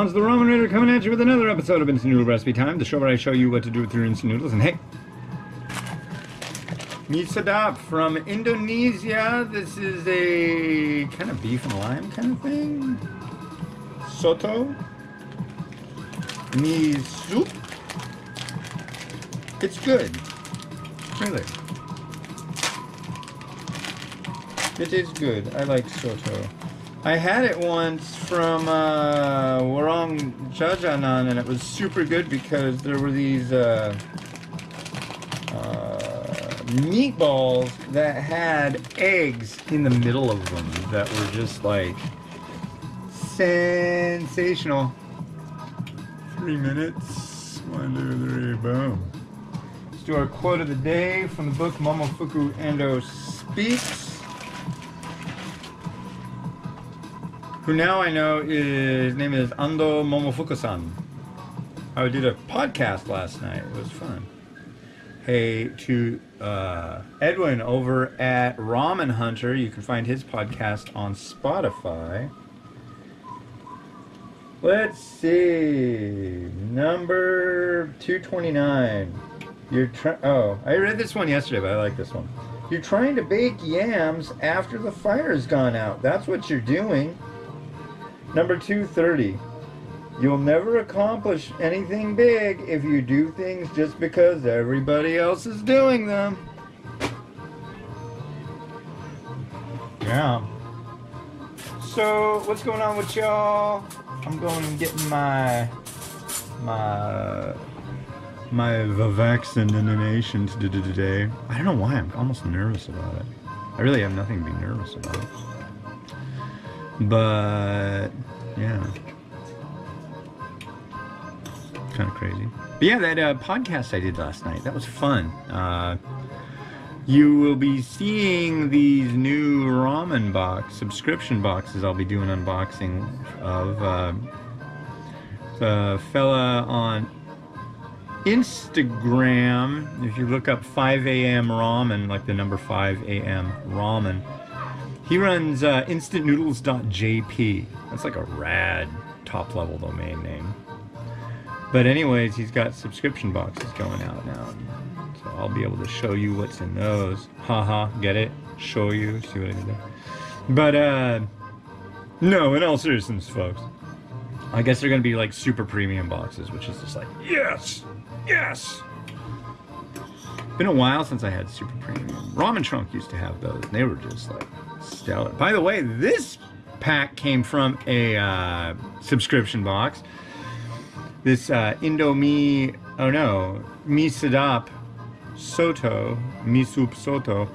Don's the Ramen Raider coming at you with another episode of Instant Noodle Recipe Time, the show where I show you what to do with your instant noodles. And hey, meet Sedaap from Indonesia. This is a kind of beef and lime kind of thing. Soto. Mee soup. It's good. Really. It is good. I like Soto. I had it once from Warong Jajanan, and it was super good because there were these meatballs that had eggs in the middle of them that were just like sensational. 3 minutes. 1, 2, 3, boom. Let's do our quote of the day from the book Momofuku Ando Speaks. Who now I know his name is Ando Momofuku-san. I did a podcast last night. It was fun. Hey, to Edwin over at Ramen Hunter, you can find his podcast on Spotify. Let's see. Number 229. Oh, I read this one yesterday, but I like this one. You're trying to bake yams after the fire's gone out. That's what you're doing. Number 230. You'll never accomplish anything big if you do things just because everybody else is doing them. Yeah. So, what's going on with y'all? I'm going and getting my vaccination today. I don't know why, I'm almost nervous about it. I really have nothing to be nervous about. But yeah, kind of crazy. But yeah, that podcast I did last night, that was fun. You will be seeing these new ramen box subscription boxes I'll be doing unboxing of. The fella on Instagram, if you look up 5 a.m. ramen, like the number 5 a.m. ramen, he runs instantnoodles.jp. That's like a rad top-level domain name. But anyways, he's got subscription boxes going out now. So I'll be able to show you what's in those. Haha, get it? Show you, see what I did there. But, no, in all seriousness, folks. I guess they're going to be like super premium boxes, which is just like, yes! Yes! Been a while since I had super premium. Ramen Trunk used to have those, and they were just like stellar. By the way, this pack came from a subscription box. This Mee Sedaap Soto, Mee Soup Soto,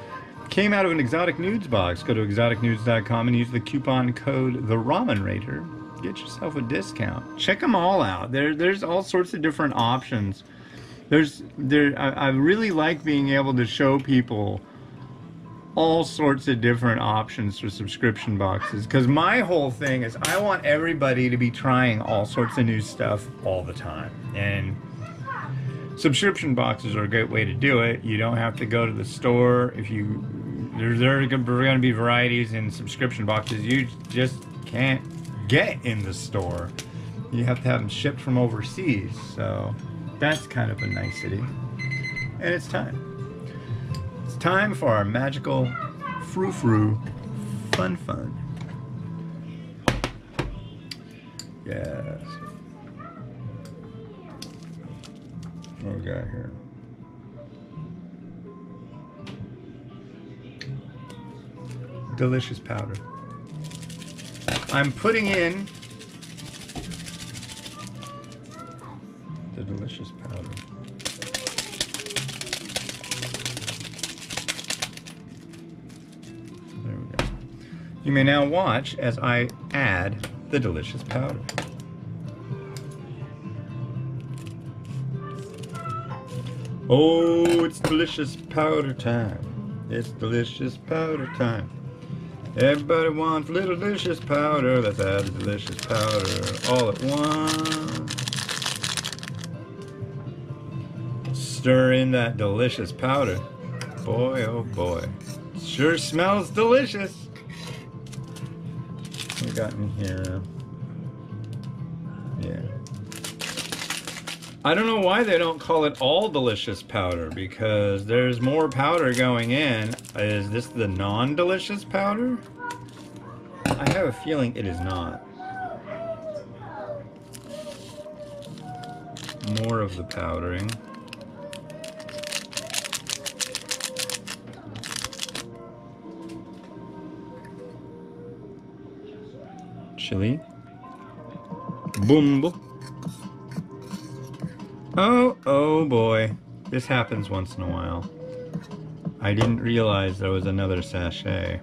came out of an Exotic Nudes box. Go to exoticnudes.com and use the coupon code The Ramen Raider. Get yourself a discount. Check them all out. There's all sorts of different options. I really like being able to show people all sorts of different options for subscription boxes, because my whole thing is I want everybody to be trying all sorts of new stuff all the time, and subscription boxes are a great way to do it. You don't have to go to the store. There are going to be varieties in subscription boxes you just can't get in the store. You have to have them shipped from overseas, so that's kind of a nicety. And it's time. It's time for our magical frou-frou fun. Yes. What do we got here? Delicious powder. I'm putting in the delicious powder. There we go. You may now watch as I add the delicious powder. Oh, it's delicious powder time. It's delicious powder time. Everybody wants little delicious powder. Let's add the delicious powder all at once. Stir in that delicious powder. Boy, oh boy. Sure smells delicious. What we got in here? I don't know why they don't call it all delicious powder, because there's more powder going in. Is this the non-delicious powder? I have a feeling it is not. More of the powdering. Chili. Boom. Oh boy. This happens once in a while. I didn't realize there was another sachet.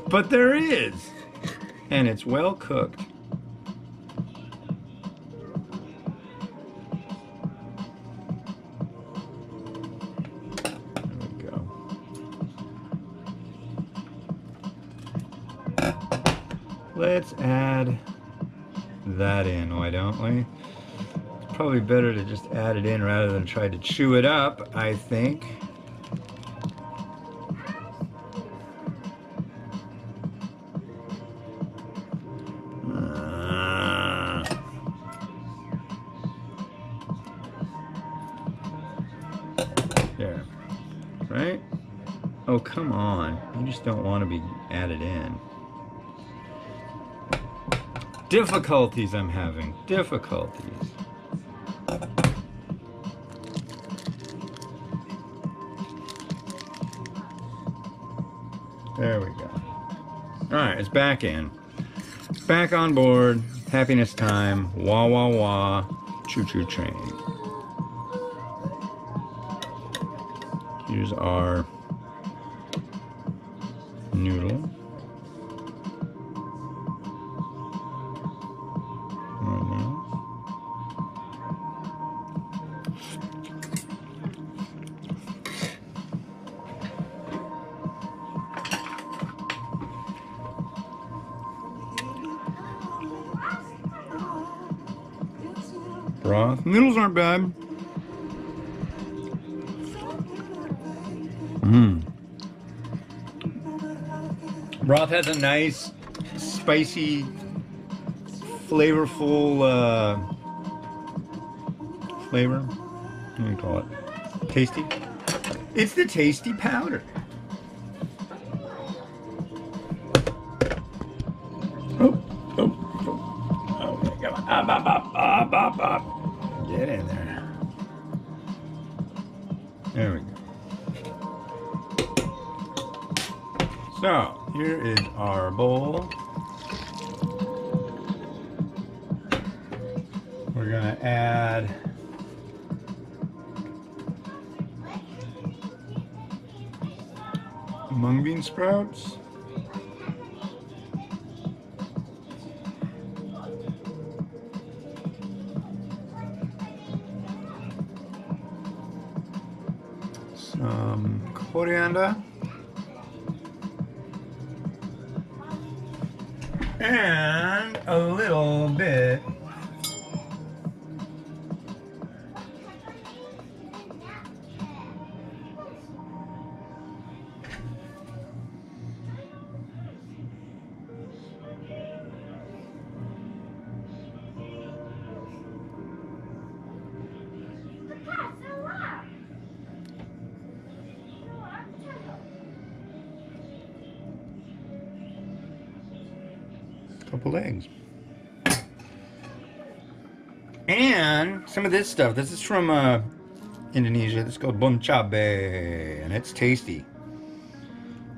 But there is! And it's well cooked. There we go. Let's add that in, why don't we? It's probably better to just add it in rather than try to chew it up, I think. There, right? Oh, come on. You just don't want to be added in. Difficulties I'm having. Difficulties. There we go. Alright, it's back in. Back on board. Happiness time. Wah wah wah. Choo choo train. Here's our noodle. Broth. Noodles aren't bad. Broth has a nice, spicy, flavorful flavor. What do you call it? Tasty? It's the tasty powder. Okay, come on. Up. Get in there. There we go. So, here is our bowl. We're gonna add mung bean sprouts. Some coriander. And a little bit couple eggs. And some of this stuff. This is from Indonesia. This is called bom cabe, and it's tasty.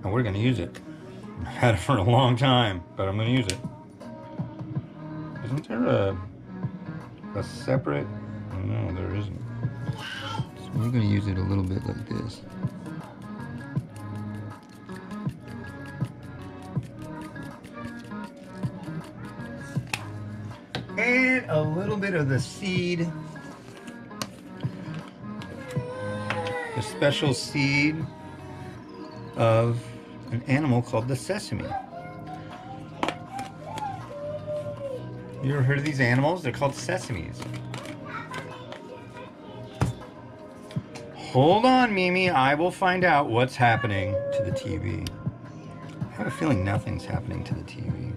And we're going to use it. I've had it for a long time, but I'm going to use it. Isn't there a separate? No, there isn't. So we're going to use it a little bit like this. And a little bit of the seed, the special seed of an animal called the sesame. You ever heard of these animals? They're called sesames. Hold on, Mimi. I will find out what's happening to the TV. I have a feeling nothing's happening to the TV.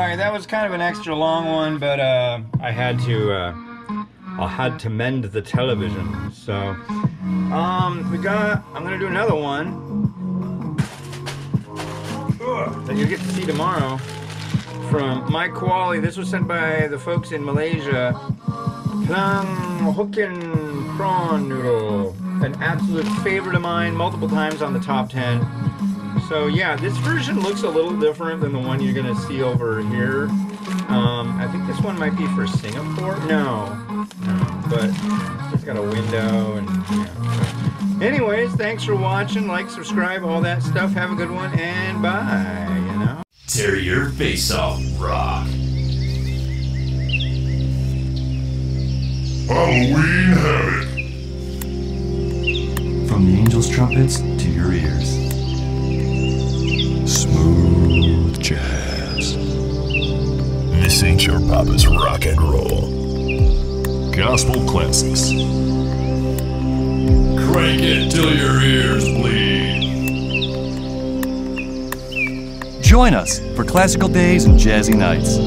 Alright, that was kind of an extra long one, but I had to mend the television. So I'm gonna do another one that you'll get to see tomorrow from Mike Koali. This was sent by the folks in Malaysia. Plang Hokkien prawn noodle, an absolute favorite of mine, multiple times on the top 10. So yeah, this version looks a little different than the one you're gonna see over here. I think this one might be for Singapore. No, but it's got a window and yeah. So. Anyways, thanks for watching. Like, subscribe, all that stuff. Have a good one and bye. You know. Tear your face off, rock. Halloween Havoc. From the angel's trumpets to your ears. Smooth jazz. This ain't your papa's rock and roll. Gospel classics. Crank it till your ears bleed. Join us for classical days and jazzy nights.